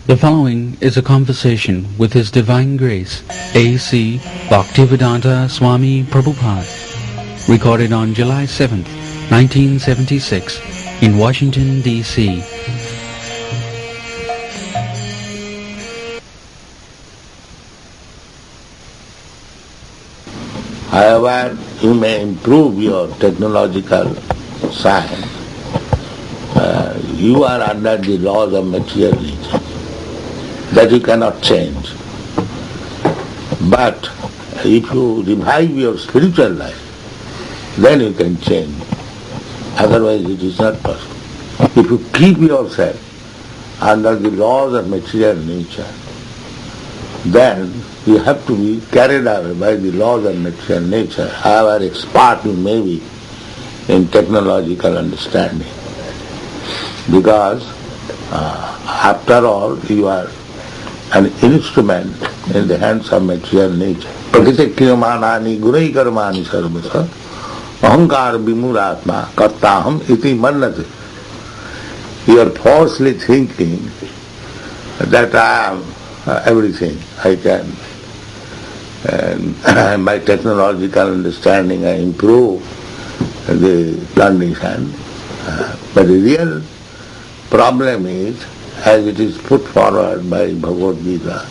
The following is a conversation with His Divine Grace, A.C. Bhaktivedanta Swami Prabhupada, recorded on July 7th, 1976, in Washington, D.C. However, you may improve your technological science, you are under the laws of material nature that you cannot change. But if you revive your spiritual life, then you can change. Otherwise it is not possible. If you keep yourself under the laws of material nature, then you have to be carried away by the laws of material nature, however expert you may be in technological understanding. Because after all, you are an instrument in the hands of material nature. Prakriti kriyamanani gunai karmani sarvasa ahankar vimuratma kartaham iti mannate. You are falsely thinking that I am everything. I can, and by technological understanding I improve the condition. But the real problem is, as it is put forward by Bhagavad Gita,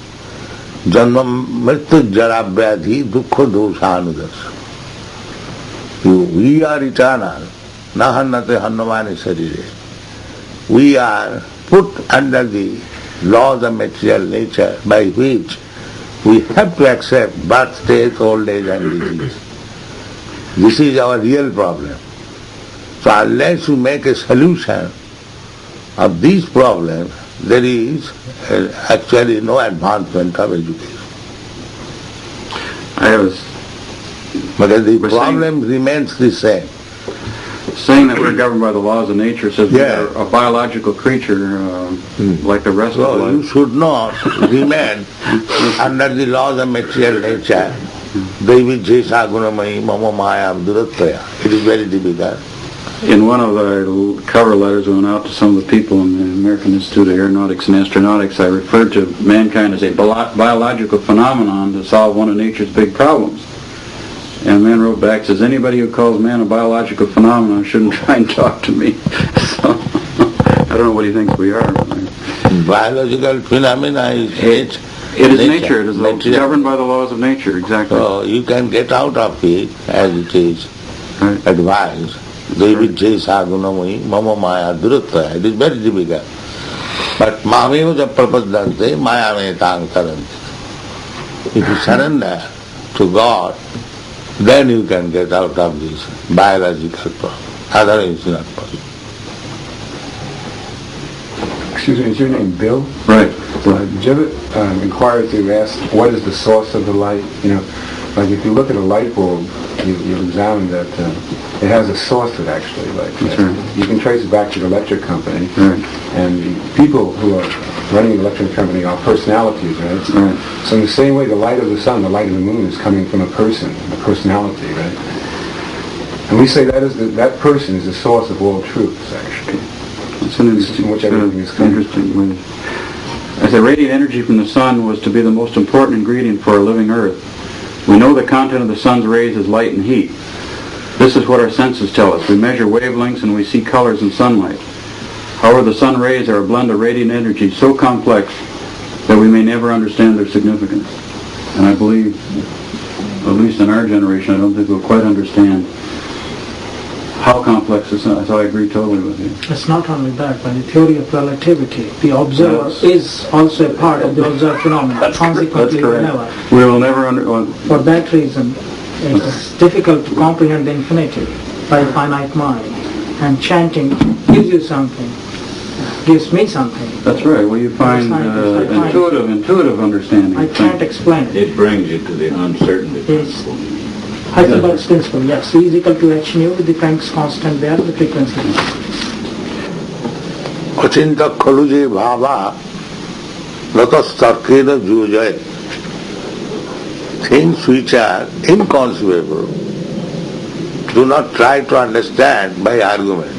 Janma Mrityu Jara Vyadhi Dukkha Doshanudas. We are eternal, na hannate hannamani sarire. We are put under the laws of material nature by which we have to accept birth, death, old age and disease. This is our real problem. So unless you make a solution of these problems, there is actually no advancement of education. Because the problem remains the same. Saying that we're governed by the laws of nature says we are a biological creature like the rest of life. You should not remain under the laws of material nature. Devi Jesa Gunamai Mama Maya Durataya. It is very difficult. In one of the cover letters we went out to some of the people in the American Institute of Aeronautics and Astronautics, I referred to mankind as a biological phenomenon to solve one of nature's big problems. And a man wrote back, says, anybody who calls man a biological phenomenon shouldn't try and talk to me. So, I don't know what he thinks we are. Biological phenomena is It is nature. It is governed by the laws of nature, exactly. So you can get out of it as it is advised. Devi Jesa Gunamai Mama Maya Durataya. It is very difficult. But Mameva Prapadante Maya Me Tang Tarante. If you surrender to God, then you can get out of this biological problem. Otherwise it's not possible. Excuse me, is your name Bill? Right. Did you ever inquire to ask what is the source of the light? You know, like if you look at a light bulb, you'll examine that it has a source to it actually. Like you can trace it back to the electric company, and the people who are running the electric company are personalities, right? So in the same way, the light of the sun, the light of the moon is coming from a person, a personality, right? And we say that person is the source of all truths, actually. That's an interesting, way. As the radiant energy from the sun was to be the most important ingredient for a living earth, we know the content of the sun's rays is light and heat. This is what our senses tell us. We measure wavelengths and we see colors in sunlight. However, the sun rays are a blend of radiant energy so complex that we may never understand their significance. And I believe, at least in our generation, I don't think we'll quite understand how complex the sun is. So I agree totally with you. It's not only that, but the theory of relativity, the observer is also a part of the observed phenomenon. Consequently, we will never for that reason, it's difficult to comprehend the infinity by the finite mind. And chanting gives you something, gives me something. That's right. Well, you find intuitive understanding. I can't explain it. It brings you to the uncertainty principle. Heisenberg's principle, yes. E is equal to h nu with the Planck's constant there, the frequency. Achinta khaluje bhava latas tarkena jujay. Things which are inconceivable do not try to understand by arguments.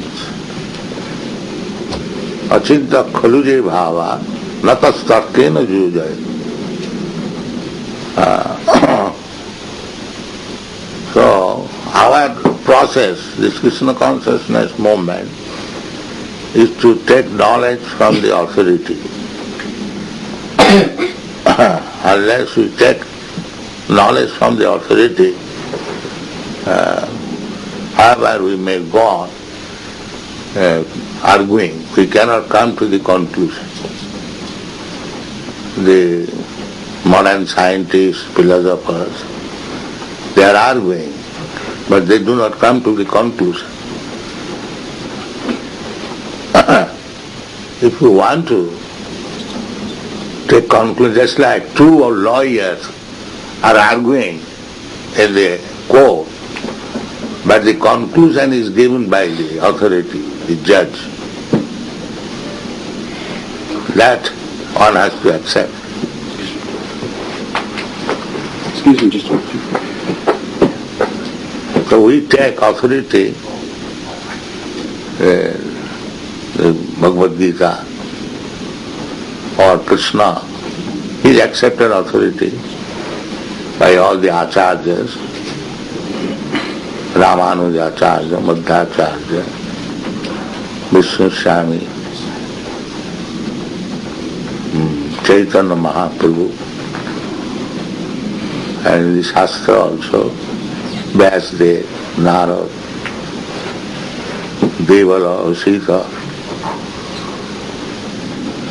Achinta khaluje bhava natastarkena jujaya. So, our process, this Krishna consciousness movement, is to take knowledge from the authority. Unless we take knowledge from the authority, however we may go on arguing, we cannot come to the conclusion. The modern scientists, philosophers, they are arguing, but they do not come to the conclusion. If you want to take conclusion, just like two lawyers are arguing in the court, but the conclusion is given by the authority, the judge. That one has to accept. Excuse me, just a minute. So we take authority, the Bhagavad Gita or Krishna is accepted authority by all the acharyas, Ramanuja Acharya, Madhacharya, Vishnu Swami, Chaitanya Mahaprabhu, and in the Shastra also, Vyasdev, Narad, Devala, Sita.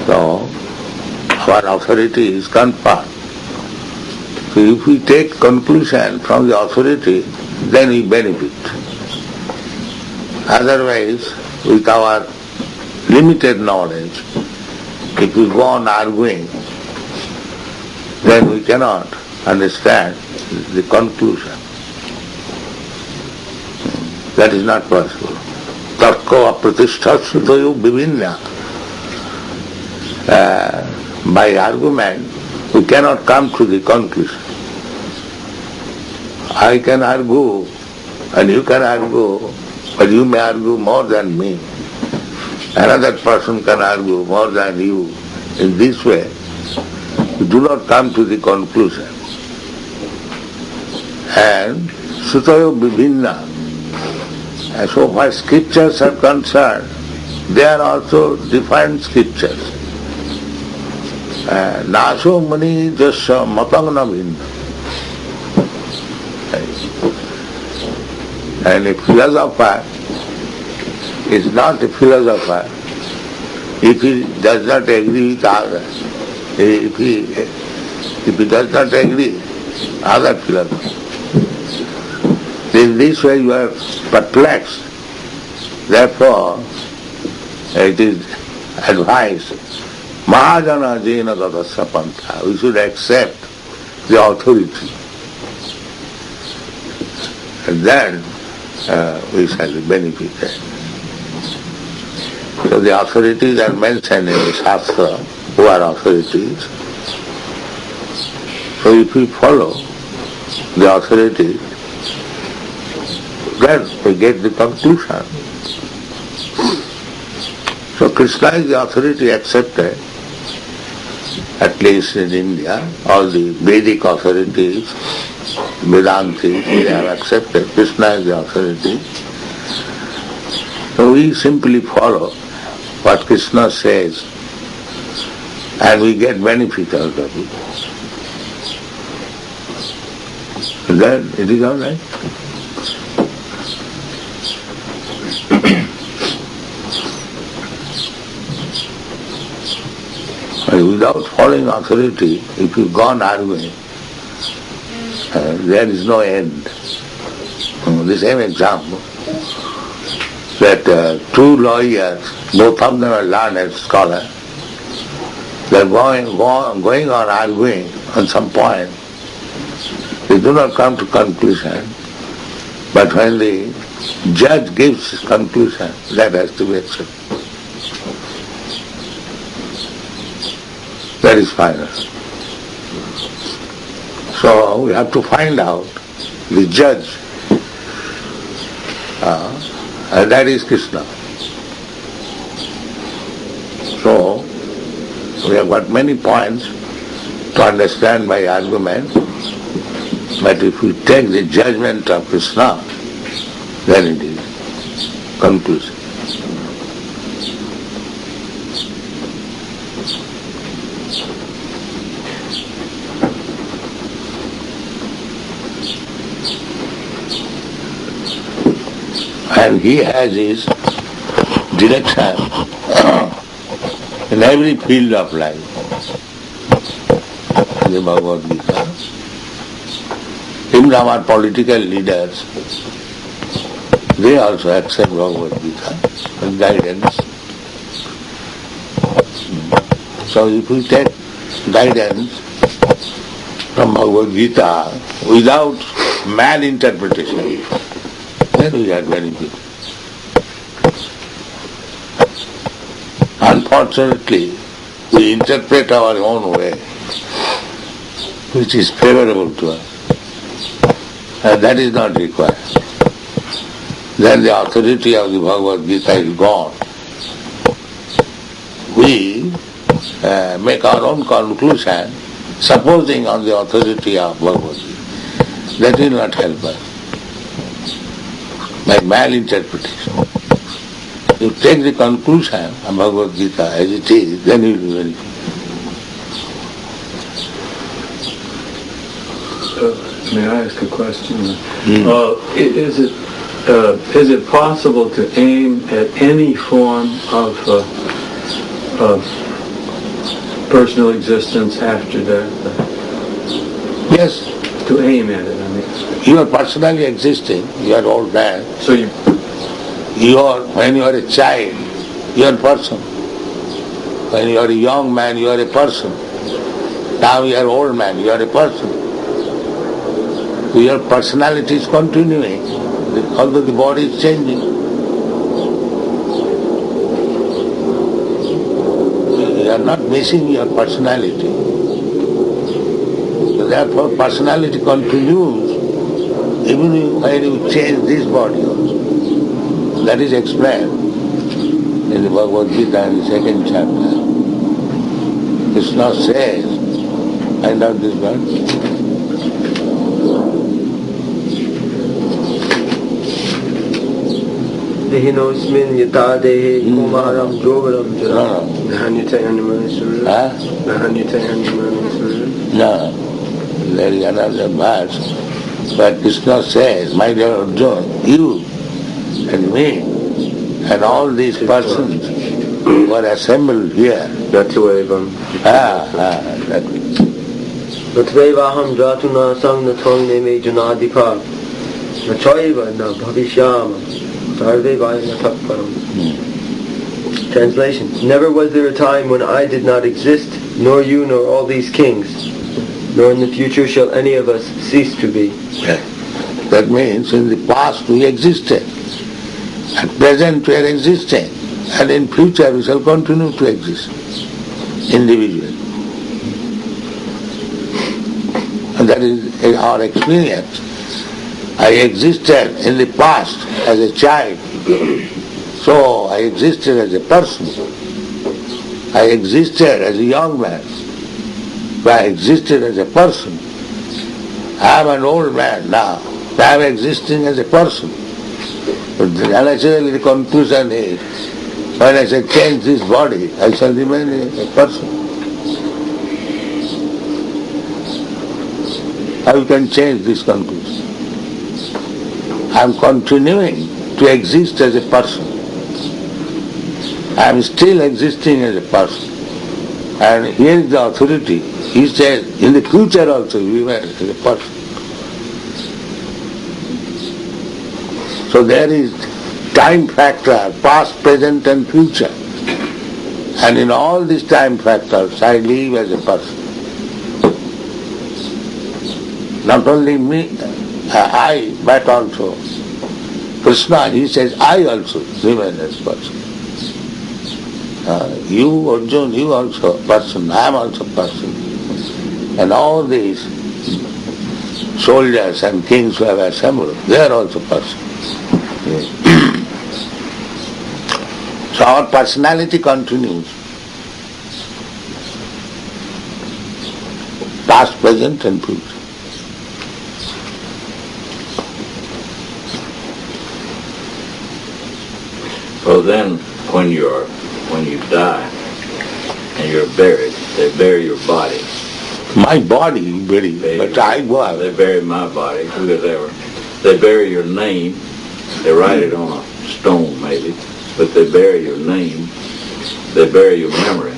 So, our authority is confirmed. So if we take conclusion from the authority, then we benefit. Otherwise, with our limited knowledge, if we go on arguing, then we cannot understand the conclusion. That is not possible. Tarko apratishthasutayo vivinna. By argument, we cannot come to the conclusion. I can argue, and you can argue, but you may argue more than me. Another person can argue more than you. In this way, you do not come to the conclusion. And sutayo vivinna. And so far scriptures are concerned, they are also different scriptures. Naso mani jasya matangna bhinna. And a philosopher is not a philosopher if he does not agree with others. If he does not agree with other philosophers. In this way you are perplexed. Therefore, it is advised, Mahajana jena gadasya pantha. We should accept the authority. And then we shall be benefited. So the authorities are mentioned in the Shastra, who are authorities. So if we follow the authority, then we get the conclusion. So Krishna is the authority accepted, at least in India. All the Vedic authorities, Vedantis, they have accepted Krishna is the authority. So we simply follow what Krishna says and we get benefit out of it. Then it is all right. Without following authority, if you go on arguing, there is no end. The same example, that two lawyers, both of them are learned scholars, they are going on arguing on some point. They do not come to conclusion, but when the judge gives his conclusion, that has to be accepted. That is final. So we have to find out the judge, and that is Krishna. So We have got many points to understand by argument, but if we take the judgment of Krishna, then it is conclusive. And he has his direction in every field of life. In the Bhagavad Gita, even our political leaders, they also accept Bhagavad Gita as guidance. So if we take guidance from Bhagavad Gita without malinterpretation, then we are very good. Unfortunately, we interpret our own way, which is favorable to us. And that is not required. Then the authority of the Bhagavad Gita is gone. We make our own conclusion, supposing on the authority of Bhagavad Gita. That will not help us. By malinterpretation. You take the conclusion of Bhagavad Gita as it is, then you will be very good. May I ask a question? Is it possible to aim at any form of personal existence after death? Yes. To aim at it, I mean. You are personally existing, you are old man. So when you are a child, you are a person. When you are a young man, you are a person. Now you are old man, you are a person. Your personality is continuing, although the body is changing. You are not missing your personality. So therefore, personality continues even when you change this body also. That is explained in the Bhagavad Gita in the 2nd chapter. Krishna says, find out this one. Dehinosmin yata dehe kumaram jovaram jara. Nahanyatayanimana No, there is another verse where Krishna says, my dear Arjuna, you and me and all these persons who are assembled here. Natvevam Natvevaham jatuna sang nathong neme junadipa Nachaiva na bhavishyama sarvevaya natapparam. Translation. Never was there a time when I did not exist, nor you nor all these kings, nor in the future shall any of us cease to be. That means in the past we existed. At present we are existing, and in future we shall continue to exist individually. And that is our experience. I existed in the past as a child, so I existed as a person. I existed as a young man, but I existed as a person. I am an old man now, but I am existing as a person. But naturally the conclusion is, when I shall change this body, I shall remain a person. How you can change this conclusion? I am continuing to exist as a person. I am still existing as a person. And here is the authority. He says, in the future also we remain as a person. So there is time factor, past, present and future. And in all these time factors, I live as a person. Not only me, I, but also Krishna, he says, I also remain as person. You, Arjuna, you also person, I am also person. And all these soldiers and kings who have assembled, they are also persons. So our personality continues. past, present and future. So then, when you die and you're buried, they bury your body. My body buried, but I go. They bury my body, whatever. They bury your name. They write it on a stone, maybe, but they bury your name. They bury your memory.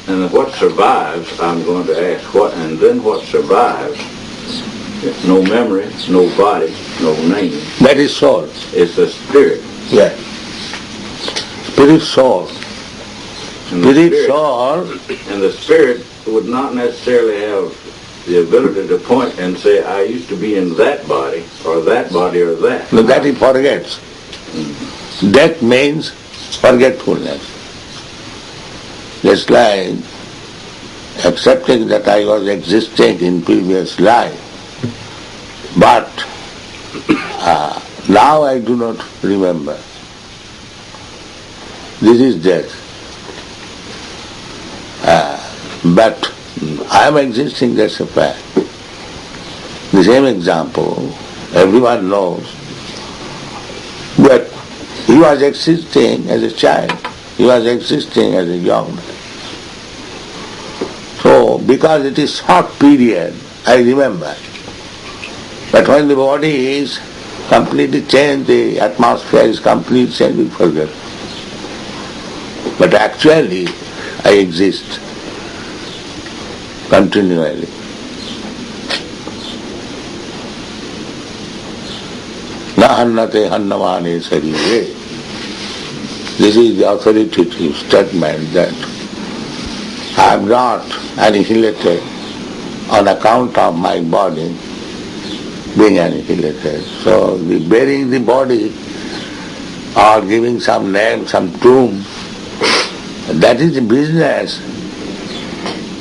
And what survives, I'm going to ask, what survives? No memory, no body, no name. That is soul. It's the spirit. Yes. Spirit soul. And the spirit would not necessarily have the ability to point and say, I used to be in that body, or that body, or that. No, that he forgets. Death means forgetfulness. Just like accepting that I was existing in previous life, but now I do not remember. This is death. But I am existing, that's a fact. The same example, everyone knows that he was existing as a child, he was existing as a young man. So, because it is short period, I remember. But when the body is completely changed, the atmosphere is completely changed, we forget. But actually, I exist continually. Na hannate hannamane sarire. This is the authoritative statement that I am not annihilated on account of my body being annihilated. So the burying the body or giving some name, some tomb, that is the business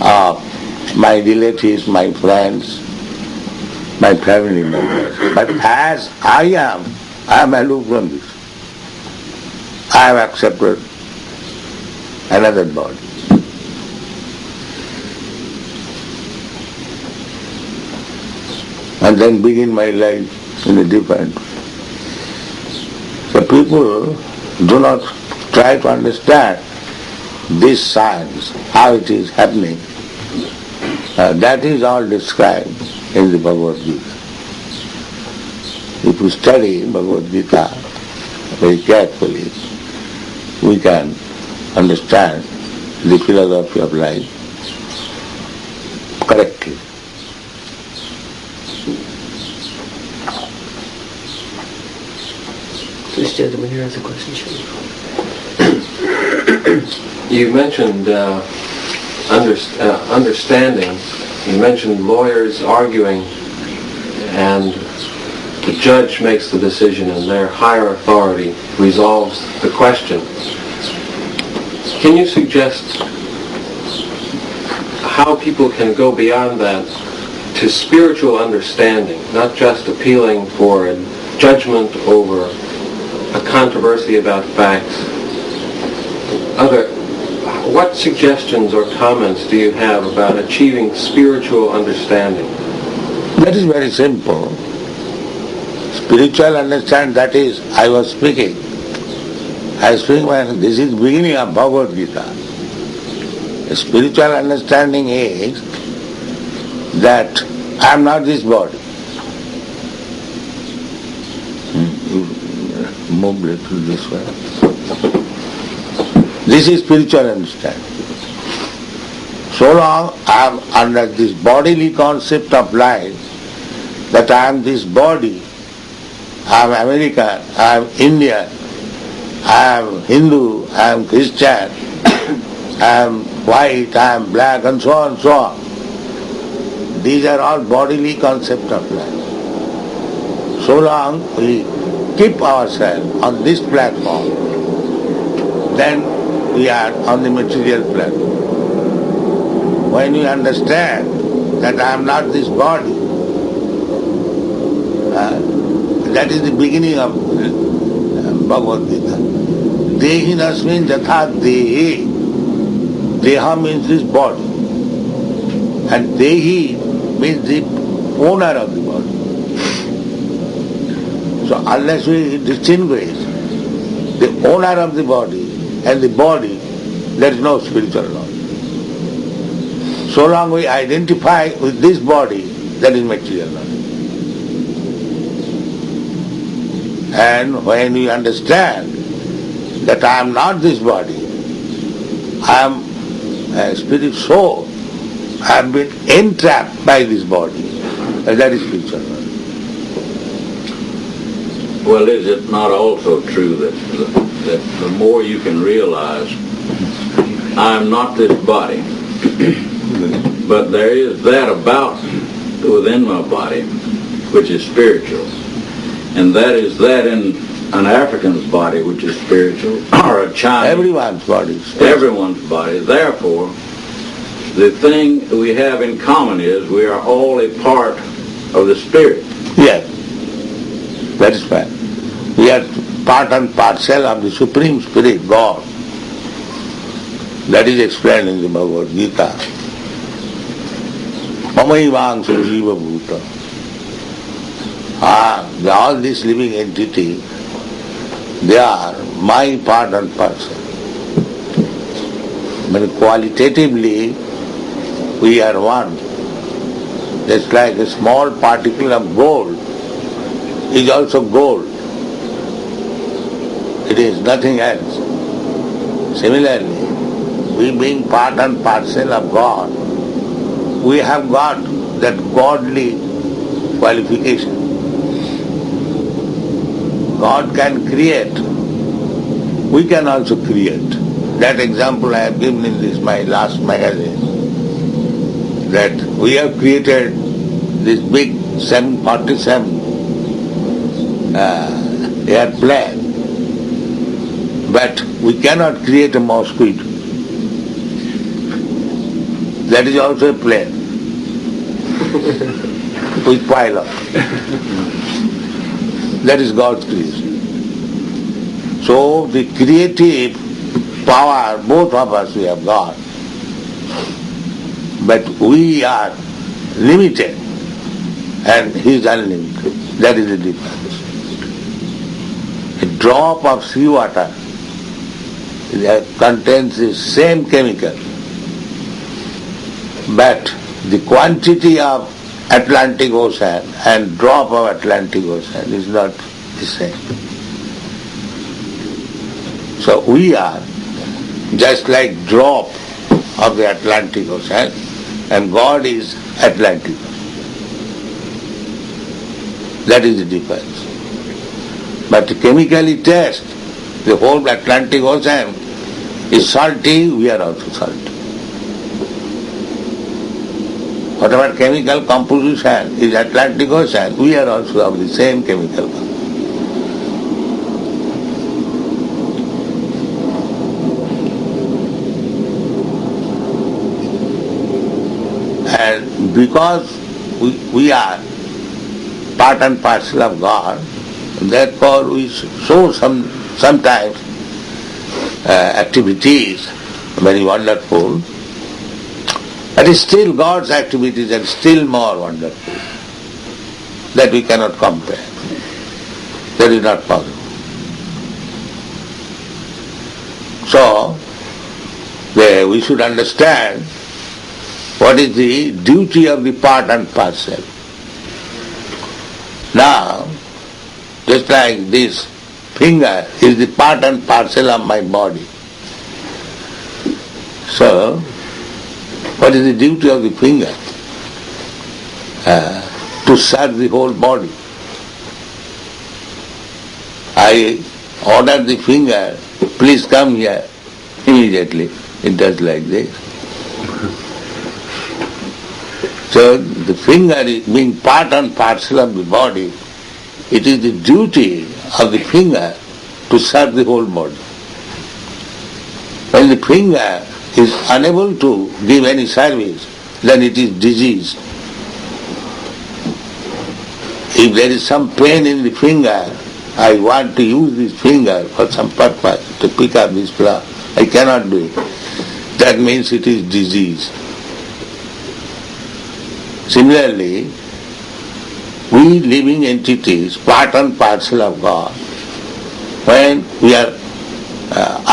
of my relatives, my friends, my family members. But as I am aloof from this. I have accepted another body. And then begin my life in a different way. So people do not try to understand this science, how it is happening. That is all described in the Bhagavad Gita. If you study Bhagavad Gita very carefully, we can understand the philosophy of life correctly. This gentleman here has a question. You mentioned understanding. You mentioned lawyers arguing, and the judge makes the decision, and their higher authority resolves the question. Can you suggest how people can go beyond that to spiritual understanding, not just appealing for a judgment over a controversy about facts? What suggestions or comments do you have about achieving spiritual understanding? That is very simple. Spiritual understanding, that is, I was speaking. I was speaking when this is beginning of Bhagavad Gita. The spiritual understanding is that I am not this body. Move little this way. This is spiritual understanding. So long I am under this bodily concept of life, that I am this body, I am American, I am Indian, I am Hindu, I am Christian, I am white, I am black, and so on, so on. These are all bodily concepts of life. So long we keep ourselves on this platform, then we are on the material platform. When we understand that I am not this body, that is the beginning of Bhagavad Gita. Dehi nasmin jatha dehi. Deha means this body. And Dehi means the owner of the body. So unless we distinguish the owner of the body and the body, there is no spiritual knowledge. So long we identify with this body, that is material knowledge. And when we understand that I am not this body, I am a spirit soul, I have been entrapped by this body, that is spiritual knowledge. Well, is it not also true that the more you can realize, I am not this body, but there is that about within my body which is spiritual, and that is that in an African's body which is spiritual, or a Chinese. Everyone's body is spiritual. Everyone's body. Therefore, the thing we have in common is we are all a part of the Spirit. Yes, that is right. We are part and parcel of the Supreme Spirit, God. That is explained in the Bhagavad Gita. Mamaivangsa jiva bhuta. All these living entities, they are my part and parcel. But qualitatively, we are one. Just like a small particle of gold is also gold. It is nothing else. Similarly, we being part and parcel of God, we have got that godly qualification. God can create. We can also create. That example I have given in this my last magazine. That we have created this big 747 airplane, but we cannot create a mosquito. That is also a plane with pilot. That is God's creation. So the creative power, both of us we have got, but we are limited and He is unlimited. That is the difference. A drop of seawater contains the same chemical, but the quantity of Atlantic Ocean and drop of Atlantic Ocean is not the same. So we are just like drop of the Atlantic Ocean, and God is Atlantic Ocean. That is the difference. But to chemically test, the whole Atlantic Ocean is salty, we are also salty. Whatever chemical composition is Atlantic Ocean, we are also of the same chemical composition. And because we are part and parcel of God, therefore we show sometimes activities very wonderful, but still God's activities are still more wonderful, that we cannot compare. That is not possible. So, we should understand what is the duty of the part and parcel. Now, just like this finger is the part and parcel of my body. So, what is the duty of the finger? To serve the whole body. I order the finger, please come here. Immediately it does like this. So the finger is being part and parcel of the body, it is the duty of the finger to serve the whole body. When the finger is unable to give any service, then it is diseased. If there is some pain in the finger, I want to use this finger for some purpose, to pick up this flower. I cannot do it. that means it is disease. Similarly, we living entities, part and parcel of God, when we are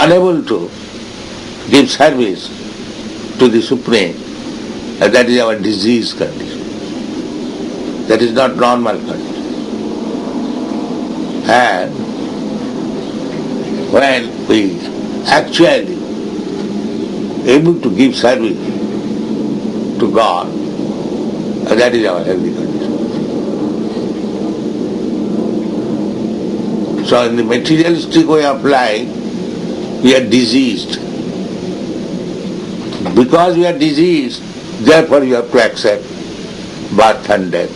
unable to give service to the Supreme, that is our disease condition. That is not normal condition. And when we actually able to give service to God, that is our healthy condition. So in the materialistic way of life, we are diseased. Because we are diseased, therefore you have to accept birth and death.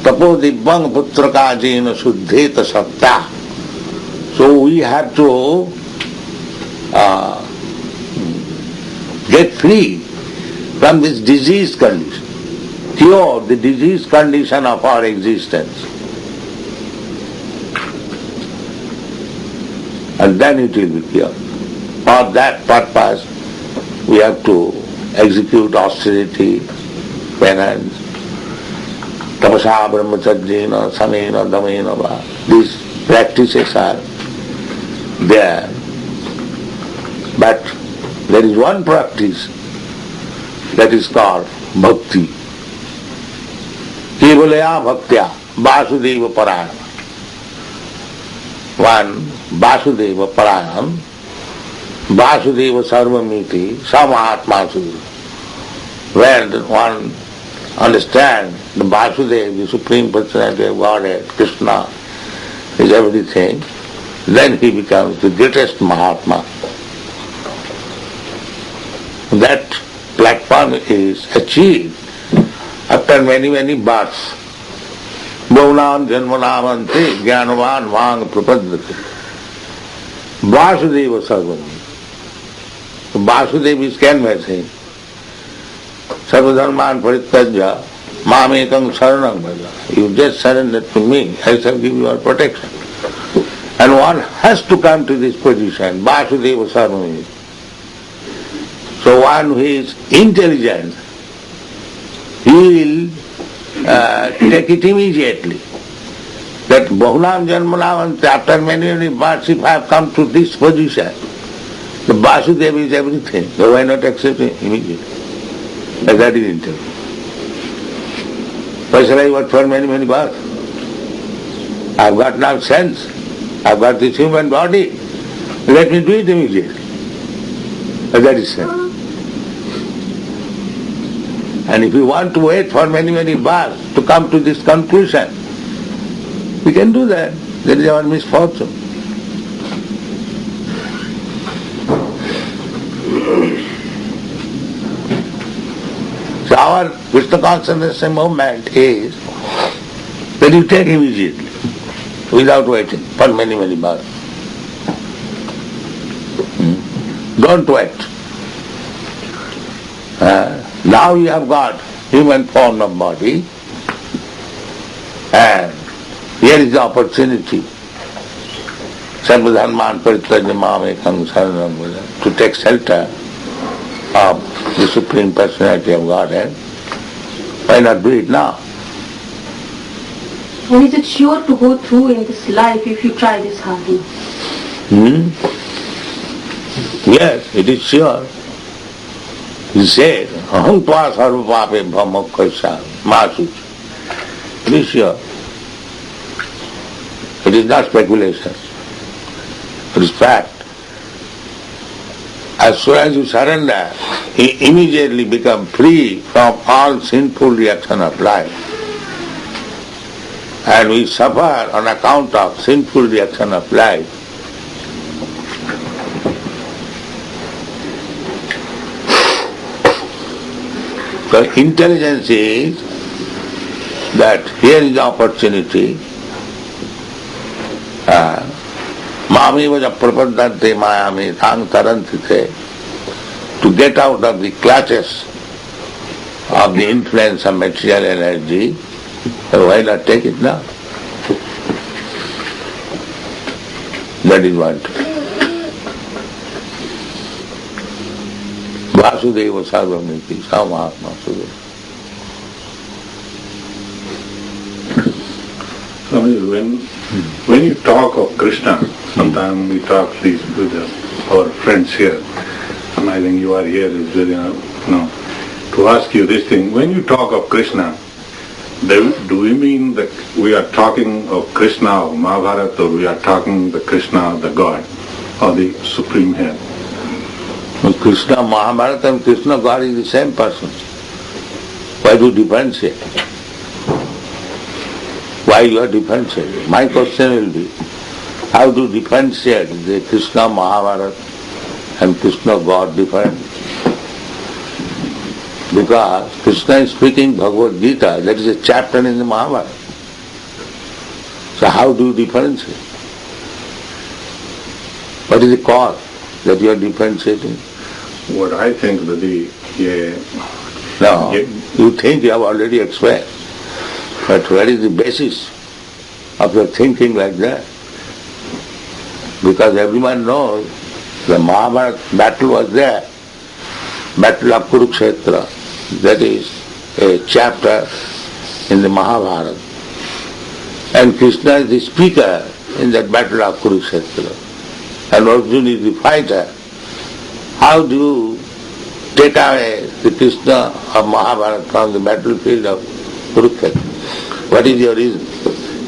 Tapo dibbang putraka jena suddheta satta. So we have to get free from this disease condition, cure the disease condition of our existence. And then it will be cured. For that purpose, we have to execute austerity, penance, tapasa brahmacharjena, samena, damena va. These practices are there. But there is one practice that is called bhakti. Kevalaya bhaktya vasudeva parayana. One Vasudeva Parayanam, Vasudeva Sarvamiti, sa Mahatma Sudra. When one understands the Vasudeva, the Supreme Personality of Godhead, Krishna, is everything, then he becomes the greatest Mahatma. That platform is achieved after many, many births. Bhavanam janmanamante jnanavan vang prapaddati. Vasudeva Sarvam. Vasudeva is canvassing. Sarvadharman parityajya mamekam saranam bhaja. You just surrender to me, I shall give you our protection. And one has to come to this position, Vasudeva Sarvam. So one who is intelligent, he will take it immediately. That Bahunam Janmanam, after many, many births, if I have come to this position, the Vasudeva is everything. So why not accept it immediately? And that is intelligence. Why shall I work for many, many births? I have got now sense. I have got this human body. Let me do it immediately. And that is sense. And if you want to wait for many, many births to come to this conclusion, we can do that. That is our misfortune. So our Krishna consciousness movement is that you take immediately, without waiting for many, many births. Don't wait. Now you have got human form of body, and here is the opportunity. Sarvadharman parityajya mamekam saranam bhaja. To take shelter of the Supreme Personality of Godhead. Why not do it now? And is it sure to go through in this life if you try this hardly? Yes, it is sure. He said, aham tva sarva pape bhamokkaisa masu. It is sure. It is not speculation. It is fact. As soon as you surrender, you immediately become free from all sinful reaction of life. And we suffer on account of sinful reaction of life. So intelligence is that here is the opportunity. Mami was a prapadante mayami tang tarantite, to get out of the clutches of the influence of material energy. So why not take it now? That is one. Vasudeva Sarvamiti, Sa Mahatma Sudeva. When you talk of Krishna, sometimes we talk with our friends here, and I think you are here is very, to ask you this thing. When you talk of Krishna, do we mean that we are talking of Krishna of Mahabharata, or we are talking the Krishna of the God, or the Supreme Head? Krishna Mahabharata and Krishna God is the same person. Why do you differentiate? Why you are differentiating? My question will be, how to differentiate the Krishna Mahabharata and Krishna God different? Because Krishna is speaking Bhagavad Gita, that is a chapter in the Mahabharata. So how do you differentiate? What is the cause that you are differentiating? What I think that you think you have already explained. But where is the basis of your thinking like that? Because everyone knows the Mahabharata battle was there, battle of Kurukshetra, that is a chapter in the Mahabharata. And Krishna is the speaker in that battle of Kurukshetra. And Arjuna is the fighter. How do you take away the Krishna of Mahabharata from the battlefield of Kurukshetra? What is your reason?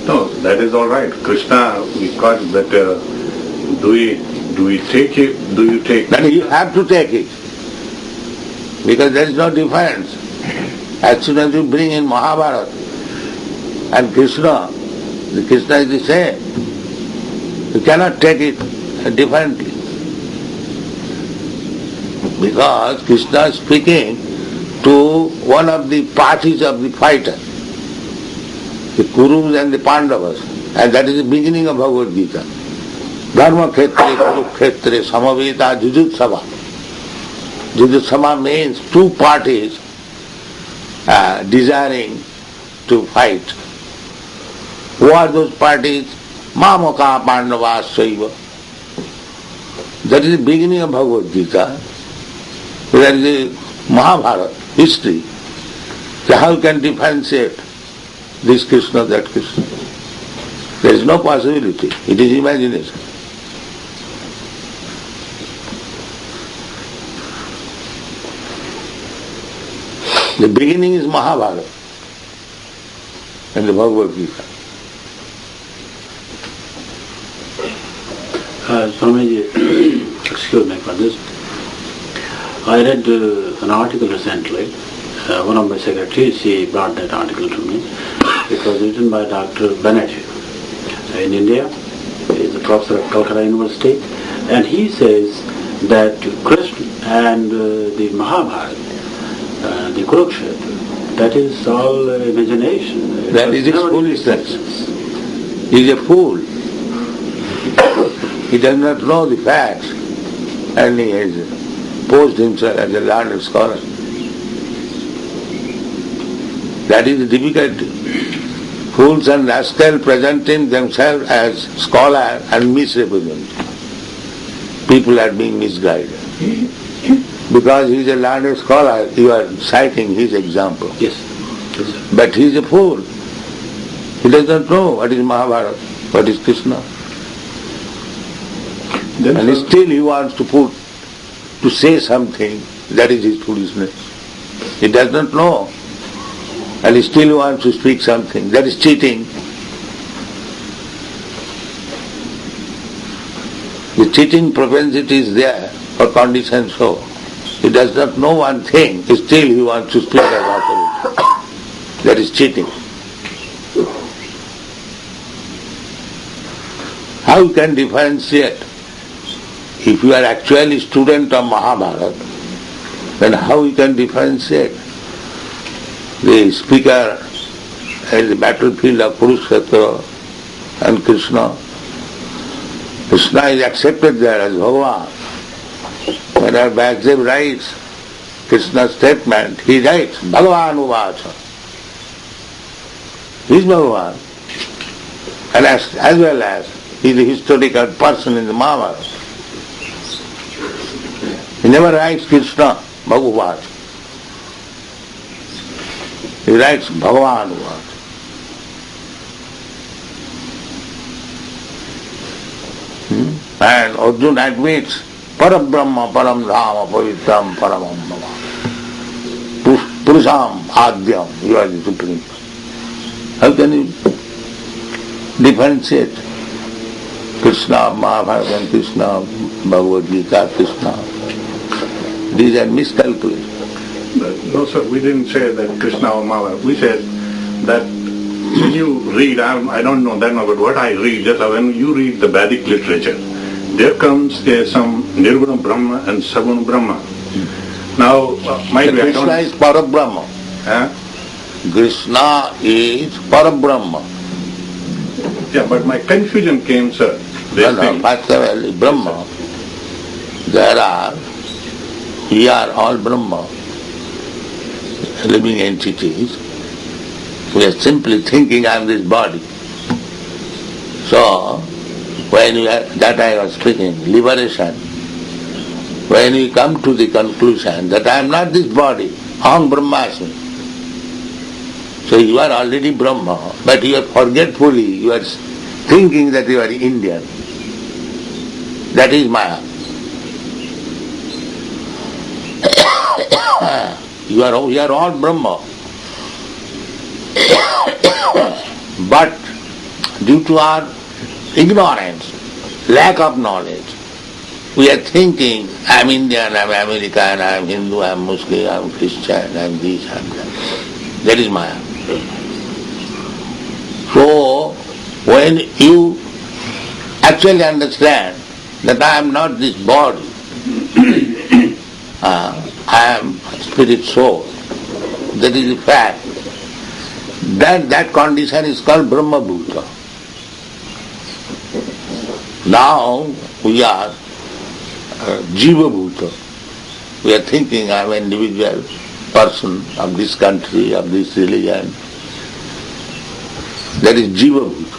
No, that is all right. Krishna, we got that. Do we take it? Do you take? Then you have to take it, because there is no difference. As soon as you bring in Mahabharata and Krishna, the Krishna is the same. You cannot take it differently, because Krishna is speaking to one of the parties of the fighter, the Kurus and the Pandavas, and that is the beginning of Bhagavad Gita. Dharma khetre kurukshetre samaveta jujutsava. Jujutsava means two parties desiring to fight. Who are those parties? Mamaka Pandavasaiva. That is the beginning of Bhagavad Gita. That is the Mahabharata history. So how you can differentiate this Krishna, that Krishna? There is no possibility. It is imagination. The beginning is Mahabharata and the Bhagavad Gita. Swamiji, excuse me for this. I read an article recently. One of my secretaries, he brought that article to me. It was written by Dr. Bennett in India. He is a professor at Calcutta University. And he says that Krishna and the Mahabharata, the Kurukshetra, that is all imagination. That is his foolishness. He is a fool. He does not know the facts, and he has posed himself as a learned scholar. That is the difficulty. Fools and rascals presenting themselves as scholars and misrepresenting. People are being misguided. Because he is a learned scholar, you are citing his example. Yes. But he is a fool. He does not know what is Mahabharata, what is Krishna. And still he wants to say something, that is his foolishness. He does not know. And he still wants to speak something, that is cheating. The cheating propensity is there for conditions so. He does not know one thing, still he wants to speak as authority. That is cheating. How you can differentiate? If you are actually student of Mahabharata, then how you can differentiate the speaker in the battlefield of Kurukshetra and Krishna? Krishna is accepted there as Bhagavan. When our Vyasadev writes Krishna's statement, he writes Bhagavan Uvacha. He is Bhagavan. And as well as he is a historical person in the Mahabharata. He never writes Krishna Bhagavat. He writes Bhagavan Uvacha. And Arjuna admits Param Brahma, Param Dhama, Pavitram, Paramam Bhava. Purusham, Adyam, you are the Supreme. How can you differentiate Krishna, Mahabharata and Krishna, Bhagavad Gita, Krishna? These are miscalculations. No, sir, we didn't say that Krishna or Mahabharata. We said that when you read, I don't know that much, but what I read, just when you read the Vedic literature, there comes some Nirguna Brahma and Saguna Brahma. Now, maybe I don't... Krishna is Parabrahma. Krishna is Parabrahma. Yeah, but my confusion came, sir. First of all, Brahma, we are all Brahma, living entities. We are simply thinking I am this body. So, when that I was speaking, liberation, when we come to the conclusion that I am not this body, Aham Brahmasmi. So you are already Brahma, but you are forgetfully, you are thinking that you are Indian. That is Maya. We are all Brahma. But due to our ignorance, lack of knowledge, we are thinking, I am Indian, I am American, I am Hindu, I am Muslim, I am Christian, I am this, I am that. That is Maya. So, when you actually understand that I am not this body, I am spirit soul, that is the fact, then that condition is called Brahma Bhuta. Now we are Jiva Bhuta. We are thinking I am an individual person of this country, of this religion. That is Jiva Bhuta.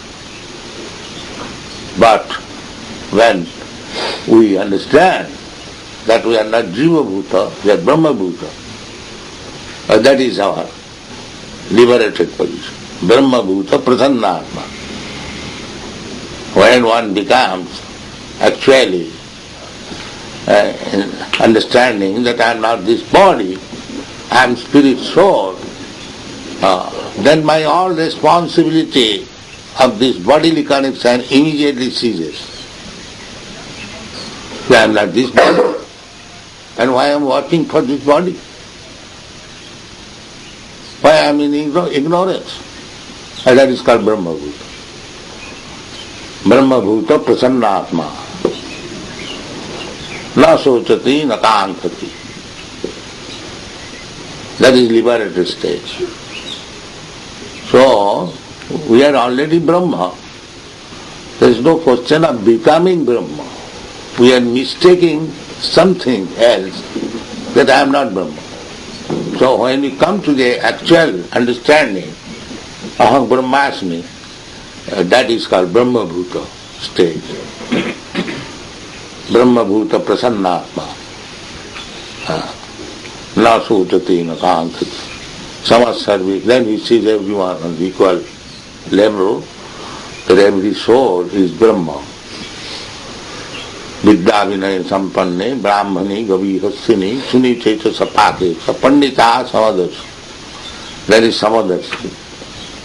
But when we understand that we are not Jiva Bhuta, we are Brahma Bhuta, that is our liberated position. Brahma Bhuta Prasanna-atma. When one becomes actually understanding that I am not this body, I am spirit soul, then my all responsibility of this bodily connection immediately ceases. I am not this body, and why I am working for this body? Why I am in ignorance? And that is called Brahma Bhuta. Brahma Bhuta Prasanna-atma. Na sochati na kankati. That is liberated stage. So, we are already Brahma. There is no question of becoming Brahma. We are mistaking something else that I am not Brahma. So when we come to the actual understanding, Aham Brahmasmi, that is called Brahma Bhuta stage. Brahma Bhuta Prasanna-atma. Na sochati na kankati. Samasarvi. Then he sees everyone on equal level, that every soul is Brahma. Vidya vinaya sampanne, brahmani, gavihasini, suniteta sapate, sapandita samadas. There is samadas.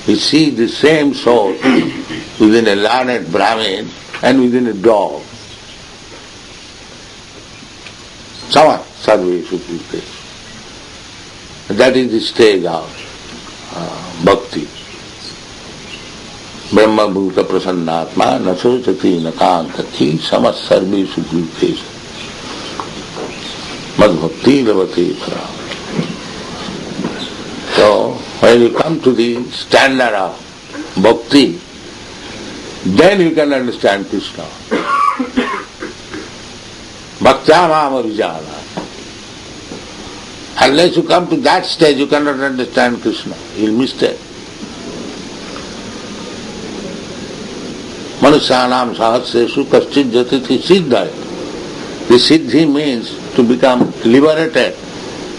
You see the same soul within a learned Brahmin and within a dog. Sama sarve sukrite. That is the stage of bhakti. Brahma Bhuta Prasanna-atma na sochati na kankati samas sarve sukrite. Mad bhakti lavate para. So, when you come to the standard of bhakti, then you can understand Krishna. Bhaktyamam avijana. Unless you come to that stage, you cannot understand Krishna. You will mistake. Manusyanam sahasresu kaschid jatiti siddhaya. The siddhi means to become liberated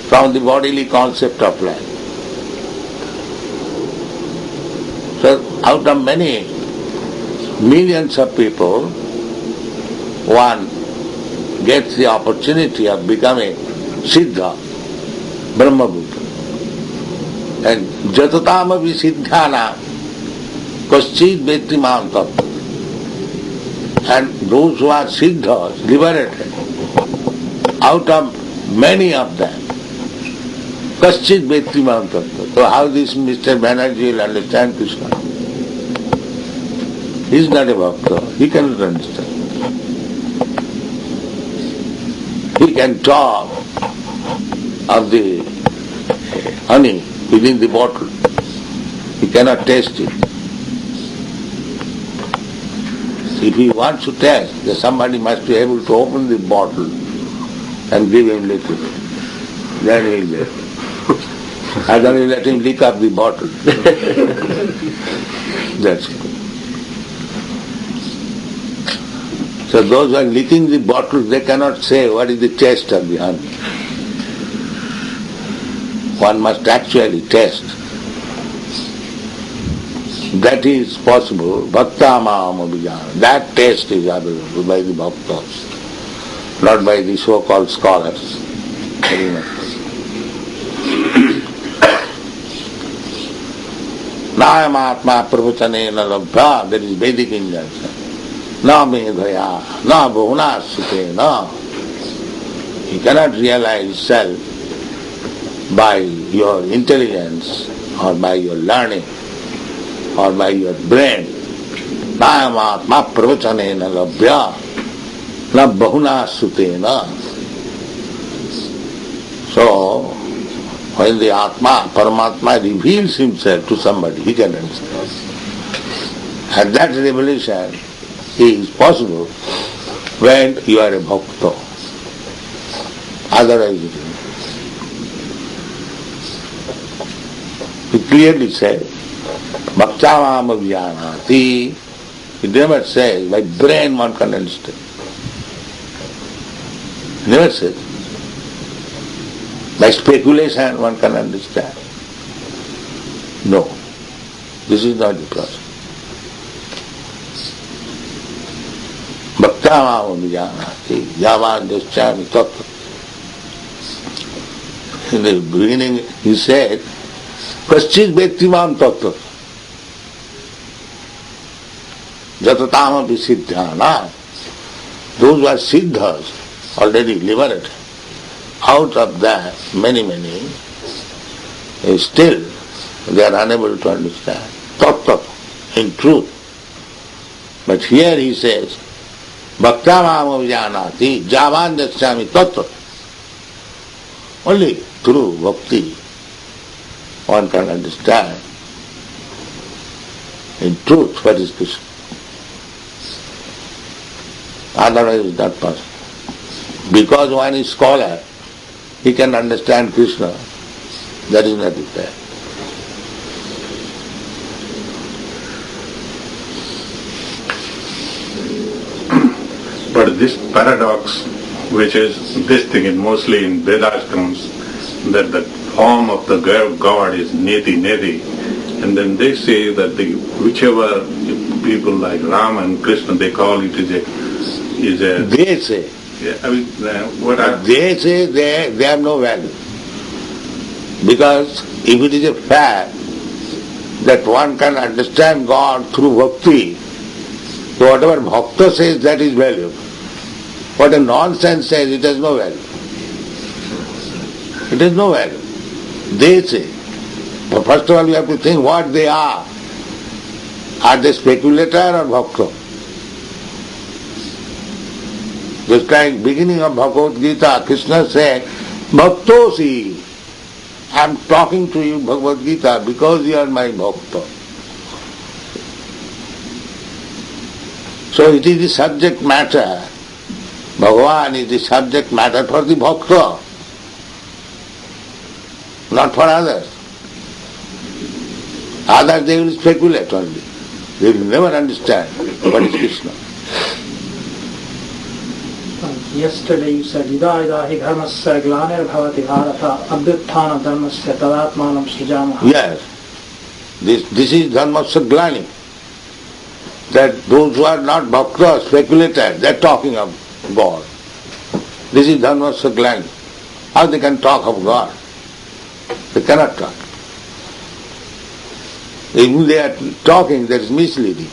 from the bodily concept of life. So out of many millions of people, one gets the opportunity of becoming Siddha, Brahma Buddha. And Jatatamavi Siddhana Kaschit Vetrimam Tattva. And those who are Siddhas, liberated, out of many of them, Kaschit Vetrimam Tattva. So how this Mr. Banerjee will understand Krishna? He is not a bhakta, he cannot understand. He can talk of the honey within the bottle. He cannot taste it. If he wants to taste, then somebody must be able to open the bottle and give him little. Then he will get. And then he let him lick up the bottle. That's it. So those who are licking the bottle, they cannot say what is the taste of the honey. One must actually taste. That is possible. Bhakta Maham Abhijana. That taste is available by the bhaktas, not by the so-called scholars. Very much. Na Mahatma pravachane na labdha, that is Vedic injunction. Na medhaya, na bhuna sute, na. You cannot realize self by your intelligence or by your learning or by your brain. Na Mahatma pravachane na labdha, na bahuna sute, na. So, when the Atma, Paramatma reveals himself to somebody, he can understand. And that revelation is possible when you are a bhakta. Otherwise it is. He clearly said, Bhaktamam Abhyanati. He never says, by brain one can understand. He never says. By speculation one can understand. No. This is not the process. Bhaktamam Abhyanati. Yavan Daschami Tattva. In the beginning he said, Kaschit Vetrimam Tattva. Jatatamapi Siddhana. Those who are Siddhas, already liberated, out of that, many, still they are unable to understand. Tattva, in truth. But here he says, Bhaktamam Avijnanati, Javan Daschami Tattva. Only through bhakti one can understand in truth what is Krishna. Otherwise it is not possible. Because one is scholar, he can understand Krishna. That is not the fact. But this paradox, which is this thing, is mostly in Vedashrams, that the form of the God is neti, and then they say that whichever people like Ram and Krishna, they call it is a. They say. Yeah, I mean, they say they have no value. Because if it is a fact that one can understand God through bhakti, so whatever bhakta says, that is value. What a nonsense says, it has no value. It has no value. They say. But first of all, you have to think what they are. Are they speculator or bhakta? Just like beginning of Bhagavad Gita, Krishna said, Bhaktosi, I am talking to you Bhagavad Gita because you are my bhakta. So it is the subject matter. Bhagavan is the subject matter for the bhakta, not for others. Others they will speculate only. They will never understand what is Krishna. yesterday you said, Ida ida hi dharmasya glanir bhavati bharata abhyuthana dharmasya tadatmanam srijamaha. Yes. This is dharmasya glani. That those who are not bhaktas, speculators, they are talking of God. This is dharmasya glani. How they can talk of God? They cannot talk. If they are talking, that is misleading.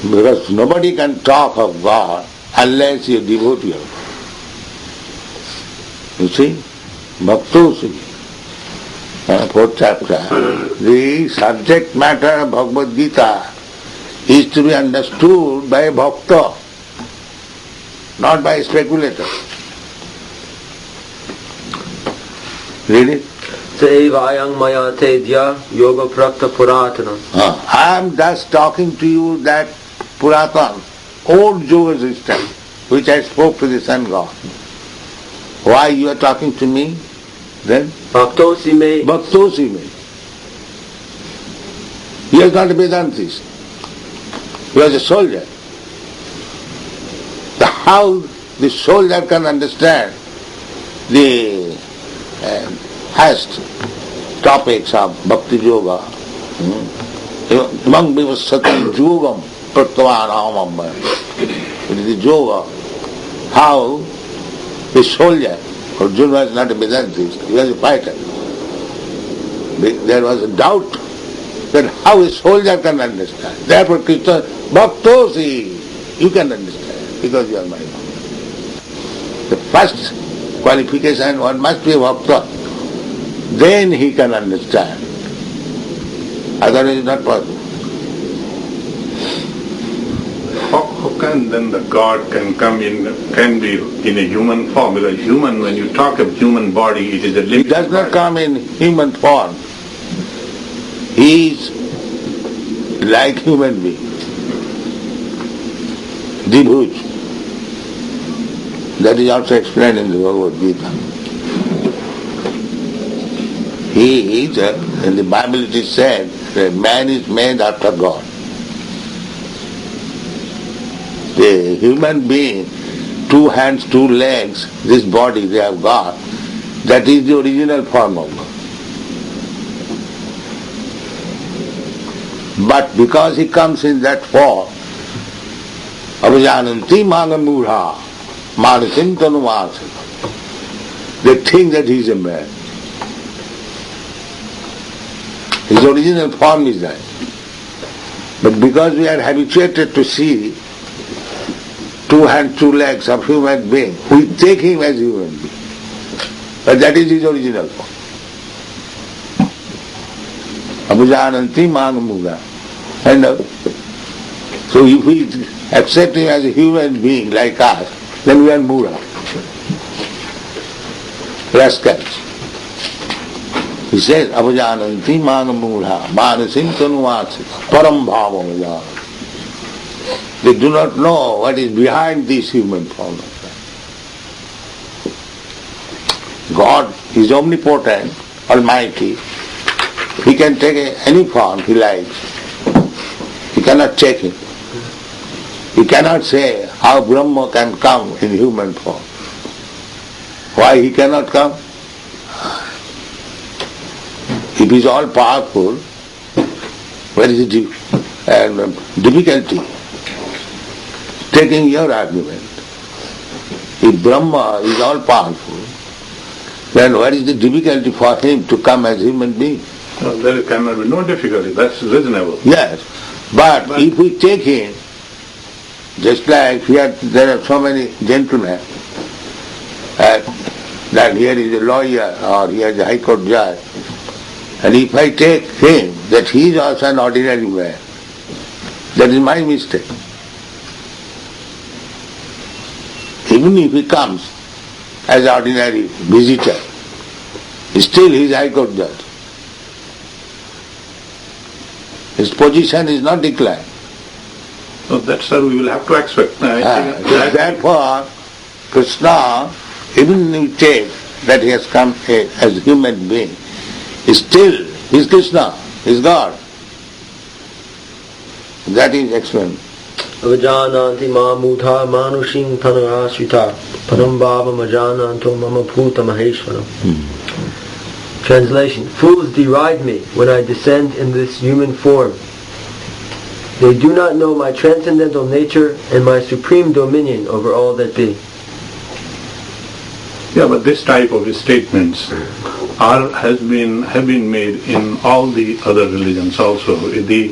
Because nobody can talk of God unless you are devotee of God. You see? Bhaktosi. Fourth chapter. The subject matter of Bhagavad Gita is to be understood by a bhakta, not by a speculator. Read it. Sevayang maya tedya yoga prakta puratana. I am just talking to you that Puratan, old yoga system, which I spoke to the sun god. Why you are talking to me? Then? Bhaktosi me. Bhaktosi me. He is not a Vedantist. He was a soldier. How the soldier can understand the highest topics of Bhakti Yoga. Among people sati yogam pratvanam. It is the yoga. How the soldier, Arjuna was not a Vedantist, he was a fighter. There was a doubt that how a soldier can understand. Therefore Krishna, Bhaktosi, you can understand because you are my Bhakta. The first qualification, one must be a Bhakta. Then he can understand. Otherwise it's not possible. How can then the God can be in a human form? Because human, when you talk of human body, it is a limited He does not body. come in human form. He is like human being. Dibhuj. That is also explained in the Bhagavad Gita. He is, in the Bible it is said, that man is made after God. The human being, 2 hands, 2 legs, this body they have got, that is the original form of God. But because he comes in that form, Avajananti Magamudha, Manasim Tanuvasa, they think that he is a man. His original form is that. But because we are habituated to see 2 hands, 2 legs of human being, we take him as human being. But that is his original form. Abhujananti Mangamuga. And so if we accept him as a human being like us, then we are Mura. Rascals. He says, Abhujananti Mangamudha, Manasim Tanuvasita, Param Bhava. They do not know what is behind this human form. God is omnipotent, almighty. He can take any form he likes. He cannot take it. He cannot say how Brahma can come in human form. Why he cannot come? If he is all powerful, where is the difficulty? Taking your argument. If Brahma is all powerful, then what is the difficulty for him to come as human being? No, there cannot be no difficulty. That's reasonable. Yes, but if we take him, just like here there are so many gentlemen, that here is a lawyer or here is a high court judge, and if I take him that he is also an ordinary man, that is my mistake. Even if he comes as an ordinary visitor, still he is high court judge. His position is not declined. So that's what we will have to expect. Therefore, Krishna, even if we take that he has come as a human being, still he is Krishna, he is God. That is explained. Avajananti mamudha manushing tanarasvita parambhava majananto mama bhuta maheshwaram. Translation. Fools deride me when I descend in this human form. They do not know my transcendental nature and my supreme dominion over all that be. Yeah, but this type of statements have been made in all the other religions also. The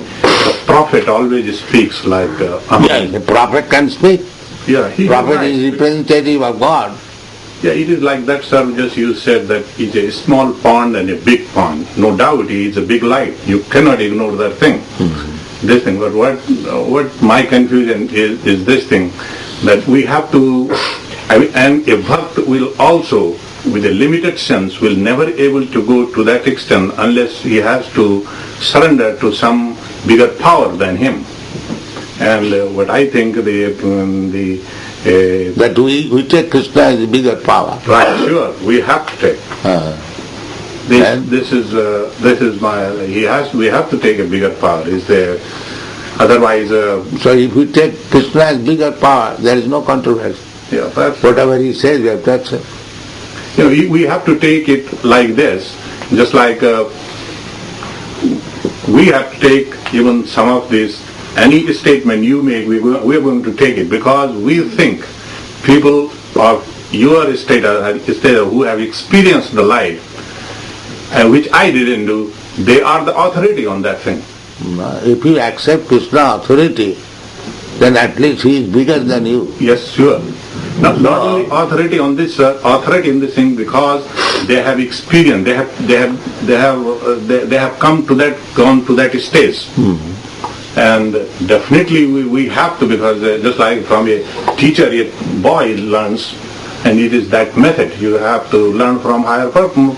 prophet always speaks like yeah, the prophet can speak. Yeah, prophet is representative of God. Yeah, it is like that, sir. Just you said that it's a small pond and a big pond. No doubt, it's a big light. You cannot ignore that thing. This thing. But what my confusion is this thing, that we have to. And a bhakt will also, with a limited sense, will never able to go to that extent unless he has to surrender to some bigger power than him. And what I think that we take Krishna as a bigger power. Right, sure, we have to take. This is my. We have to take a bigger power. Is there? Otherwise. So if we take Krishna as bigger power, there is no controversy. Yeah, whatever he says, we have to accept. We have to take it like this, just like we have to take even some of this, any statement you make, we are going to take it because we think people of your state who have experienced the life, which I didn't do, they are the authority on that thing. If you accept Krishna authority, then at least he is bigger than you. Yes, sure. Not only authority on this, authority in this thing, because they have experience, they have gone to that stage, and definitely we have to, because just like from a teacher, a boy learns, and it is that method. You have to learn from higher person.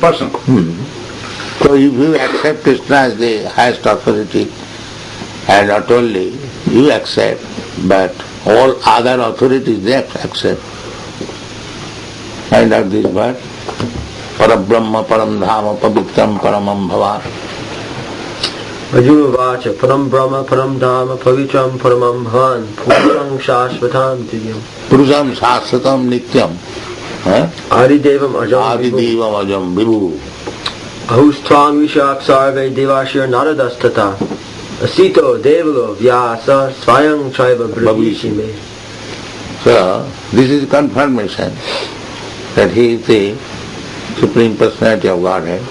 So if you accept Krishna as the highest authority, and not only you accept, but all other authorities they accept. Find out this word. Param Brahma, Param Dhama, Pavitram, Paramam Bhava. Arjuna Vacha, Param Brahma, Param Dhama, Pavitram, Paramam Bhavan, Purusham Shashvatam Nityam. Purusham Shashvatam Nityam. Adidevam Ajam Vibhu. Ahustvam Vishak Sarve Devashir Naradastata. Asito Devalo Vyasa Swayam Traiva Brahvishime. So, this is confirmation that he is the Supreme Personality of Godhead.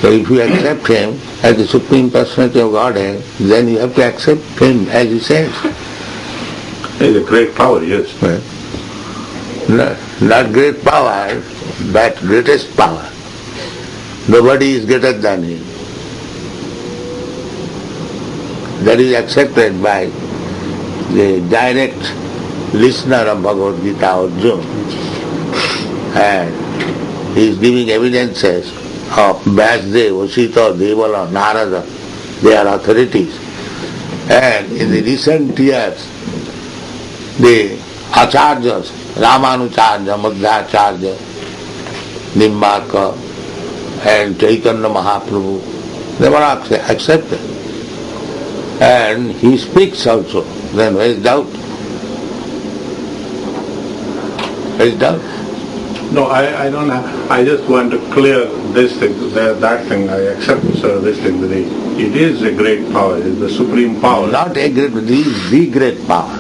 So if you accept him as the Supreme Personality of Godhead, then you have to accept him as he says. He is a great power, yes. Not great power, but greatest power. Nobody is greater than him. That is accepted by the direct listener of Bhagavad Gita, Arjuna. And he is giving evidences of Vyasdeva, Vasita, Devala, Narada. They are authorities. And in the recent years, the Acharyas, Ramanucharya, Madhyacharya, Nimbarka, and Chaitanya Mahaprabhu, they were accepted. And he speaks also. Then where is doubt? Where is doubt? No, I don't have. I just want to clear this thing, that thing. I accept, sir, this thing. That it is a great power. It is the supreme power. Not a great, it is the great power.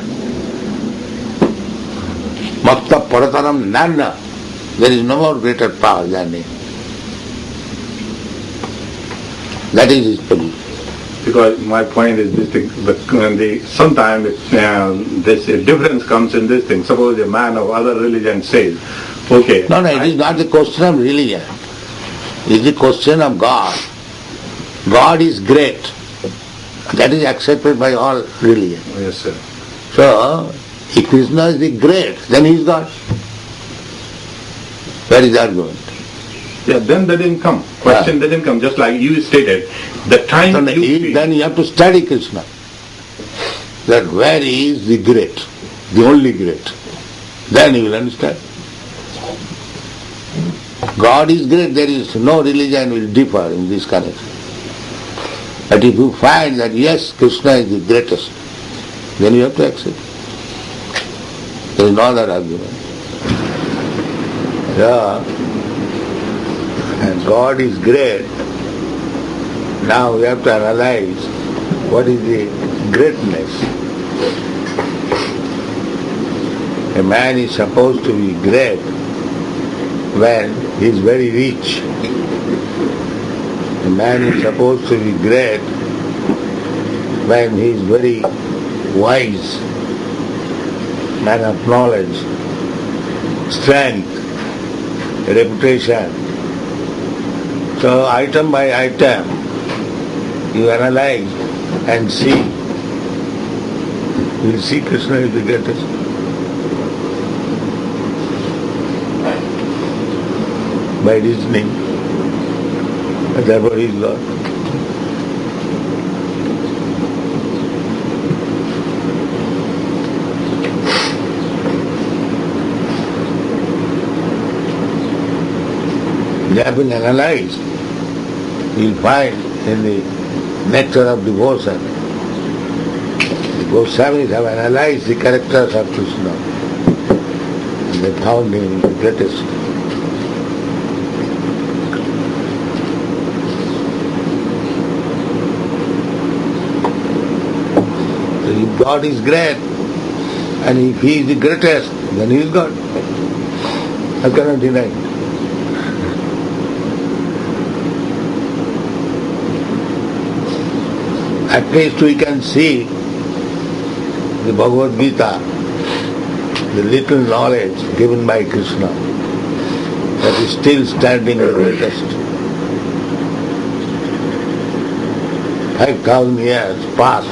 Makta Paratanam Nana. There is no more greater power than him. That is his position. Because my point is this thing, sometimes this difference comes in this thing. Suppose a man of other religion says, okay. No, it is not the question of religion. It is the question of God. God is great. That is accepted by all religions. Yes, sir. So, if Krishna is the great, then he is God. Where is the argument? Yeah, then they didn't come. Question didn't come, just like you stated. The time then you have to study Krishna. That where he is the great, the only great. Then you will understand. God is great, there is no religion will differ in this connection. But if you find that yes, Krishna is the greatest, then you have to accept. There is no other argument. Yeah. And God is great. Now we have to analyze what is the greatness. A man is supposed to be great when he is very rich. A man is supposed to be great when he is very wise, man of knowledge, strength, reputation. So item by item you analyze and see. You will see Krishna is the greatest. By reasoning, and therefore he is God. They have been analyzed. You will find in the nectar of devotion, the Goswamis have analyzed the characters of Krishna, and they found him the greatest. If God is great, and if He is the greatest, then He is God. I cannot deny it. At least we can see the Bhagavad Gita, the little knowledge given by Krishna, that is still standing the greatest. 5,000 years past.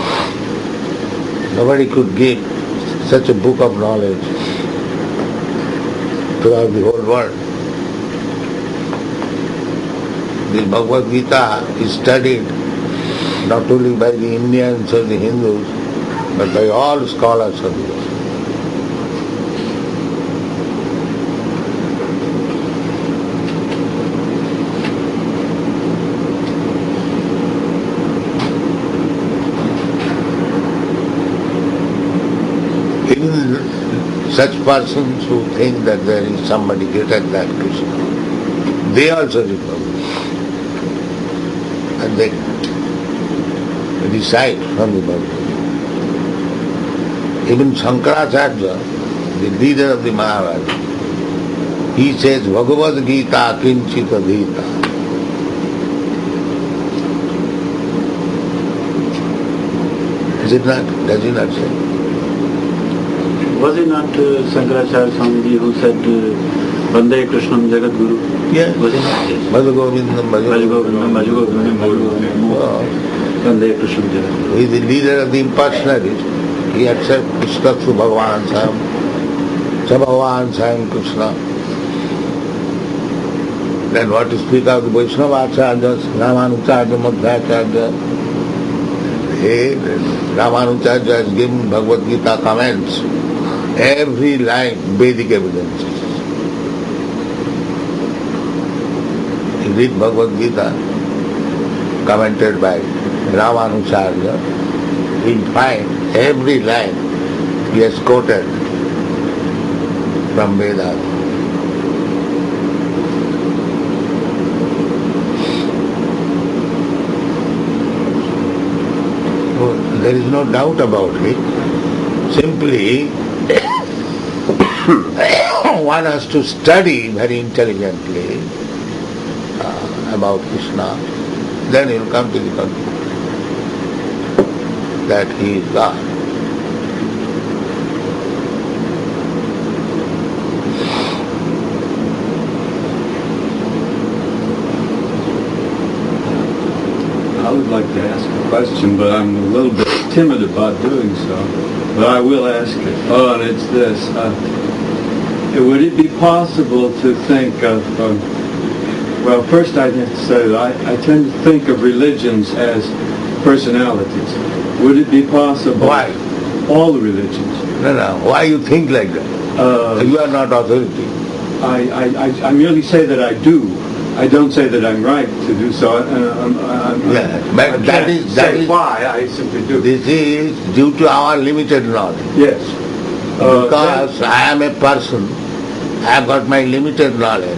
Nobody could give such a book of knowledge throughout the whole world. The Bhagavad Gita is studied not only by the Indians or the Hindus, but by all scholars of the world. Such persons who think that there is somebody greater than Krishna, they also recognize. And they recite from the Bhagavad. Even Shankaracharya, the leader of the Mahabharata, he says, Bhagavad Gita kinchita dhita. Is it not? Does he not say? Was it not Shankaracharya Swamiji who said, Vande Krishnam Jagat Guru? Yes. Was it not? Yes. Bhajagovindam, Bhajagovindam, Vande Krishnam Jagat Guru. He is the leader of the impersonalists. He accepts Krishna to Bhagavan Sam, Sa Bhagavan Sam Krishna. Then what to speak of the Vaishnavacharyas, Ramanucharya, Madhvacharya. Ramanucharya has given Bhagavad Gita comments. Every line Vedic evidences. You read Bhagavad Gita, commented by Ramanucharya, you'll find every line he has quoted from Vedas. So there is no doubt about it. Simply one has to study very intelligently about Krishna, then he will come to the conclusion that he is God. I would like to ask a question, but I'm a little bit timid about doing so. But I will ask it. Oh, and it's this. Would it be possible to think of, well, first I have to say that I tend to think of religions as personalities. Would it be possible? Why? All the religions. No. Why you think like that? You are not authority. I merely say that I do. I don't say that I'm right to do so. But that is why I simply do. This is due to our limited knowledge. Yes. Because I am a person, I have got my limited knowledge.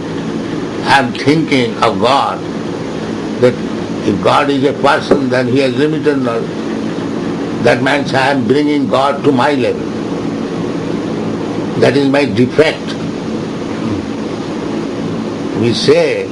I am thinking of God, that if God is a person, then he has limited knowledge. That means I am bringing God to my level. That is my defect. We say